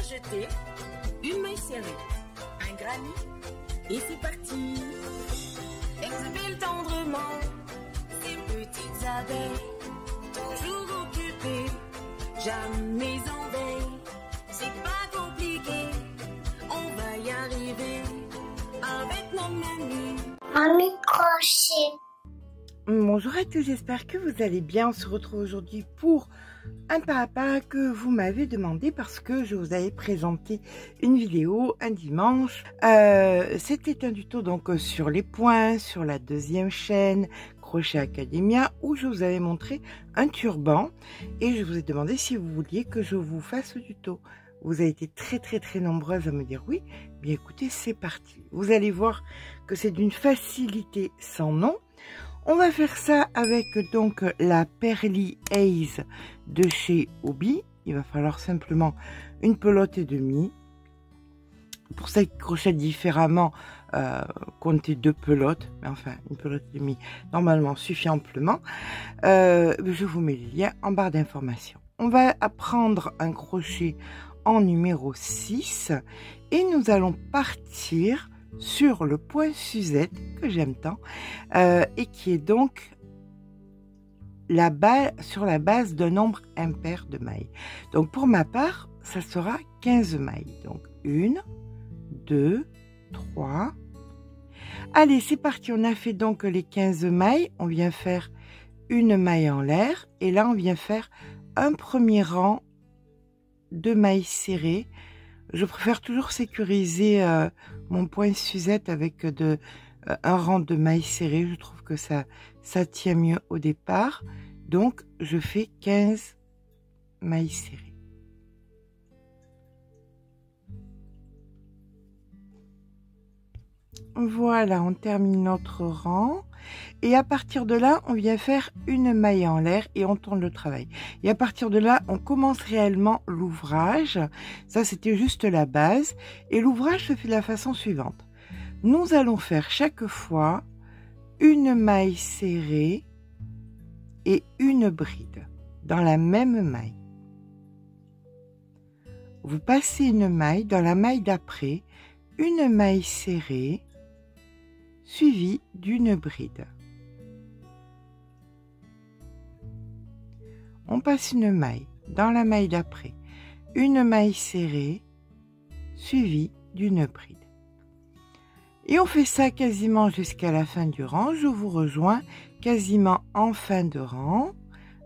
jeter une maille serrée, un granit, et c'est parti. Exhibile tendrement ces petites abeilles, toujours occupées, jamais en veille. C'est pas compliqué, on va y arriver avec mon ami. Ami crochet. Bonjour à tous, j'espère que vous allez bien. On se retrouve aujourd'hui pour un pas à pas que vous m'avez demandé parce que je vous avais présenté une vidéo un dimanche. C'était un tuto donc sur les points, sur la deuxième chaîne Crochet Academia, où je vous avais montré un turban et je vous ai demandé si vous vouliez que je vous fasse ce tuto. Vous avez été très nombreuses à me dire oui. Bien écoutez, c'est parti. Vous allez voir que c'est d'une facilité sans nom. On va faire ça avec donc la Pearly Haze de chez Hobbii. Il va falloir simplement une pelote et demie. Pour ça, il crochète différemment, comptez 2 pelotes. Mais enfin, une pelote et demie, normalement, suffit amplement. Je vous mets les liens en barre d'informations. On va apprendre un crochet en numéro 6. Et nous allons partir sur le point Suzette que j'aime tant et qui est donc sur la base d'un nombre impair de mailles. Donc pour ma part, ça sera 15 mailles. Donc 1, 2, 3. Allez, c'est parti. On a fait donc les 15 mailles. On vient faire une maille en l'air et là on vient faire un premier rang de mailles serrées. Je préfère toujours sécuriser mon point Suzette avec un rang de mailles serrées. Je trouve que ça tient mieux au départ. Donc, je fais 15 mailles serrées. Voilà, on termine notre rang. Et à partir de là, on vient faire une maille en l'air et on tourne le travail. Et à partir de là, on commence réellement l'ouvrage. Ça, c'était juste la base. Et l'ouvrage se fait de la façon suivante. Nous allons faire chaque fois une maille serrée et une bride dans la même maille. Vous passez une maille, dans la maille d'après, une maille serrée suivie d'une bride. On passe une maille, dans la maille d'après, une maille serrée suivie d'une bride. Et on fait ça quasiment jusqu'à la fin du rang. Je vous rejoins quasiment en fin de rang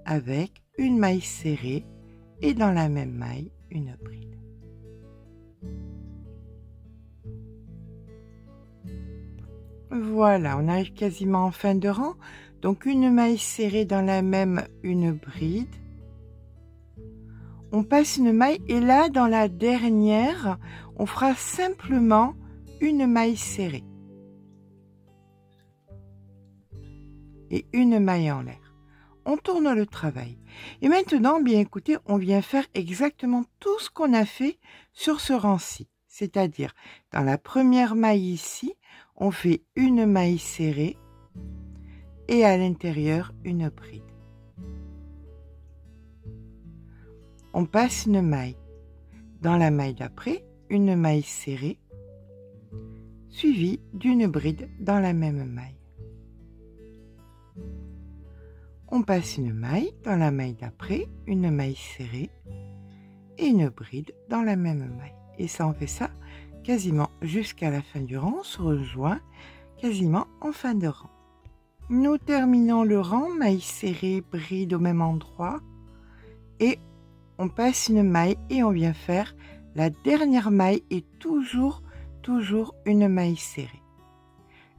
avec une maille serrée et dans la même maille, une bride. Voilà, on arrive quasiment en fin de rang. Donc une maille serrée dans la même, une bride. On passe une maille et là, dans la dernière, on fera simplement une maille serrée. Et une maille en l'air. On tourne le travail. Et maintenant, bien écoutez, on vient faire exactement tout ce qu'on a fait sur ce rang-ci. C'est-à-dire, dans la première maille ici, on fait une maille serrée et à l'intérieur une bride. On passe une maille. Dans la maille d'après, une maille serrée suivie d'une bride dans la même maille. On passe une maille. Dans la maille d'après, une maille serrée et une bride dans la même maille. Et ça, on fait ça quasiment jusqu'à la fin du rang. On se rejoint quasiment en fin de rang. Nous terminons le rang, maille serrée, bride au même endroit. Et on passe une maille et on vient faire la dernière maille et toujours une maille serrée.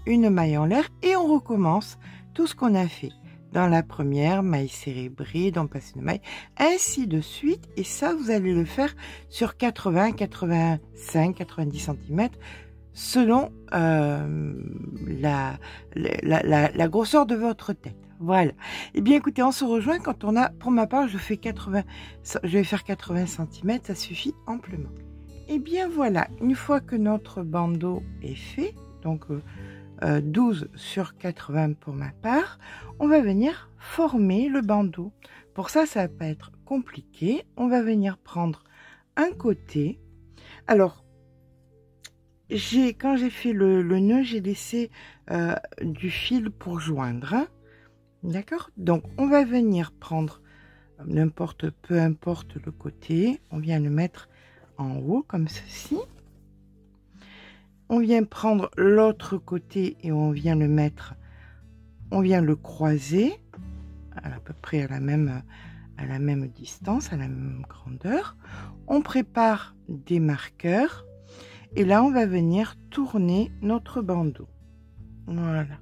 Une maille en l'air et on recommence tout ce qu'on a fait. Dans la première, maille serrée, bride, on passe une maille, ainsi de suite. Et ça, vous allez le faire sur 80, 85, 90 cm, selon la grosseur de votre tête. Voilà. Et bien, écoutez, on se rejoint quand on a, pour ma part, je vais faire 80 cm, ça suffit amplement. Et bien, voilà, une fois que notre bandeau est fait, donc 12 sur 80 pour ma part, on va venir former le bandeau. Pour ça, ça va pas être compliqué. On va venir prendre un côté Alors, quand j'ai fait le nœud, j'ai laissé du fil pour joindre. Hein. D'accord? Donc, on va venir prendre peu importe le côté. On vient le mettre en haut comme ceci. On vient prendre l'autre côté et on vient le mettre, on vient le croiser à peu près à la même distance, à la même grandeur. On prépare des marqueurs et là on va venir tourner notre bandeau. Voilà.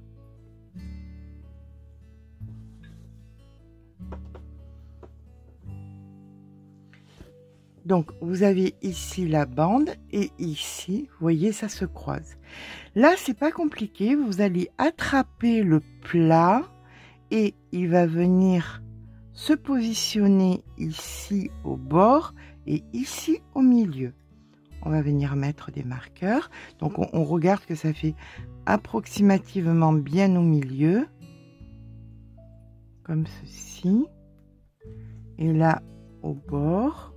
Donc, vous avez ici la bande et ici, vous voyez, ça se croise. Là, c'est pas compliqué. Vous allez attraper le plat et il va venir se positionner ici au bord et ici au milieu. On va venir mettre des marqueurs. Donc, on regarde que ça fait approximativement bien au milieu. Comme ceci. Et là, au bord.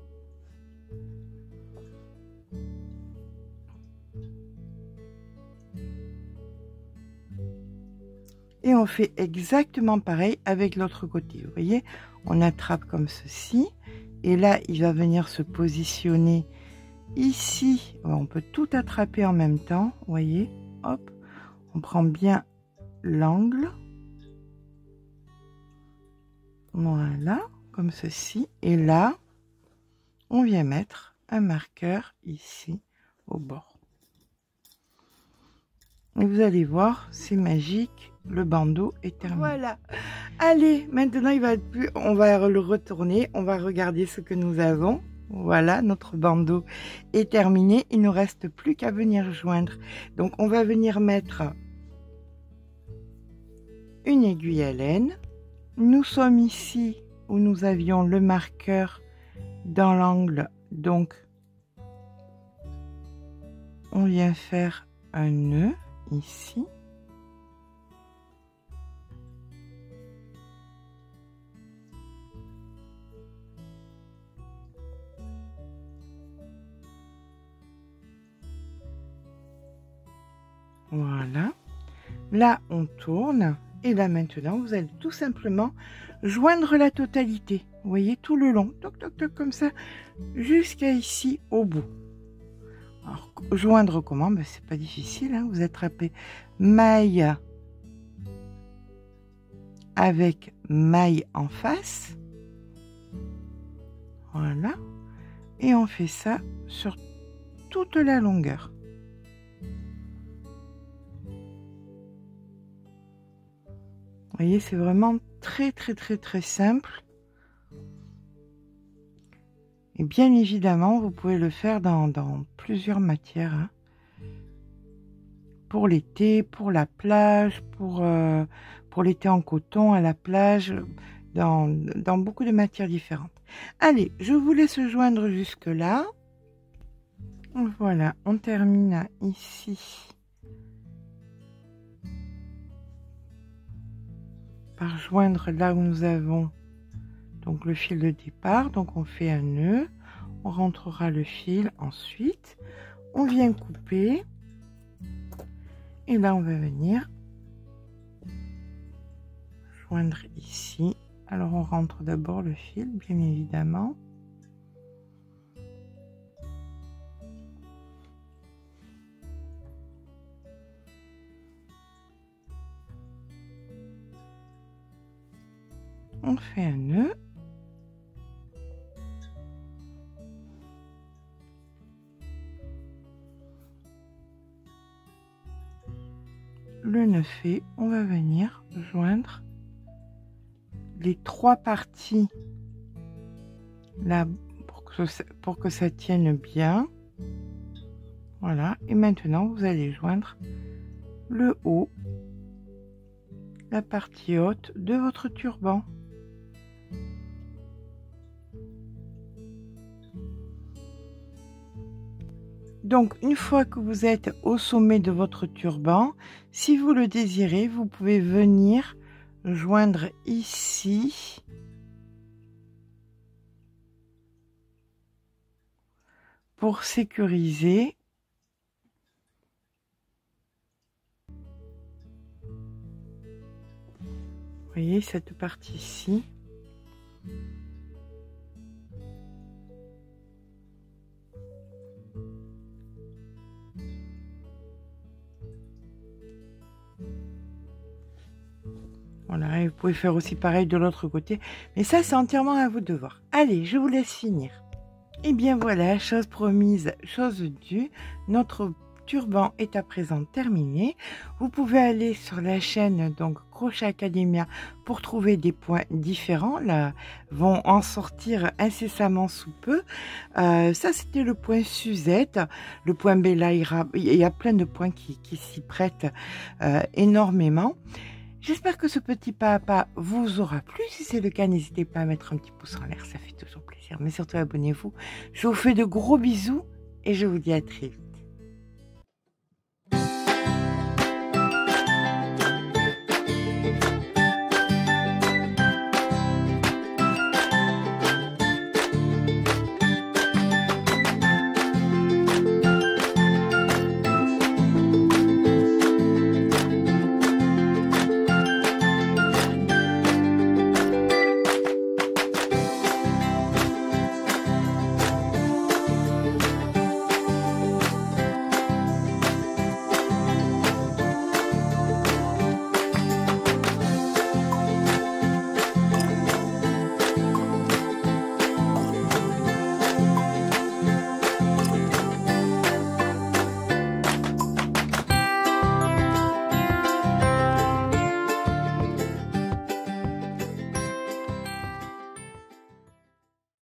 Et on fait exactement pareil avec l'autre côté. Vous voyez, on attrape comme ceci. Et là, il va venir se positionner ici. On peut tout attraper en même temps. Vous voyez, hop, on prend bien l'angle. Voilà, comme ceci. Et là, on vient mettre un marqueur ici au bord. Et vous allez voir, c'est magique. Le bandeau est terminé. Voilà. Allez, maintenant on va le retourner. On va regarder ce que nous avons. Voilà, notre bandeau est terminé. Il ne nous reste plus qu'à venir joindre. Donc, on va venir mettre une aiguille à laine. Nous sommes ici où nous avions le marqueur dans l'angle. Donc, on vient faire un nœud ici. Voilà. Là, on tourne. Et là, maintenant, vous allez tout simplement joindre la totalité. Vous voyez, tout le long. Toc, toc, toc, comme ça. Jusqu'à ici, au bout. Alors, joindre comment? Ben, c'est pas difficile. Hein. Vous attrapez maille avec maille en face. Voilà. Et on fait ça sur toute la longueur. Vous voyez, c'est vraiment très simple. Et bien évidemment, vous pouvez le faire dans plusieurs matières. Hein. Pour l'été, pour la plage, pour l'été en coton, à la plage, dans beaucoup de matières différentes. Allez, je vous laisse joindre jusque là. Voilà, on termine ici. Par joindre là où nous avons donc le fil de départ. Donc on fait un nœud, on rentrera le fil, ensuite on vient couper et là on va venir joindre ici. Alors on rentre d'abord le fil, bien évidemment. On fait un nœud. Le nœud fait, on va venir joindre les trois parties là pour que ça tienne bien. Voilà, et maintenant vous allez joindre le haut, la partie haute de votre turban. Donc, une fois que vous êtes au sommet de votre turban, si vous le désirez, vous pouvez venir joindre ici pour sécuriser. Vous voyez cette partie-ci. Voilà, et vous pouvez faire aussi pareil de l'autre côté. Mais ça, c'est entièrement à vous de voir. Allez, je vous laisse finir. Et bien voilà, chose promise, chose due. Notre turban est à présent terminé. Vous pouvez aller sur la chaîne donc Crochet Academia pour trouver des points différents. Là, vont en sortir incessamment sous peu. Ça, c'était le point Suzette. Le point Bella, il y a plein de points qui s'y prêtent énormément. J'espère que ce petit pas à pas vous aura plu. Si c'est le cas, n'hésitez pas à mettre un petit pouce en l'air, ça fait toujours plaisir. Mais surtout, abonnez-vous. Je vous fais de gros bisous et je vous dis à très vite.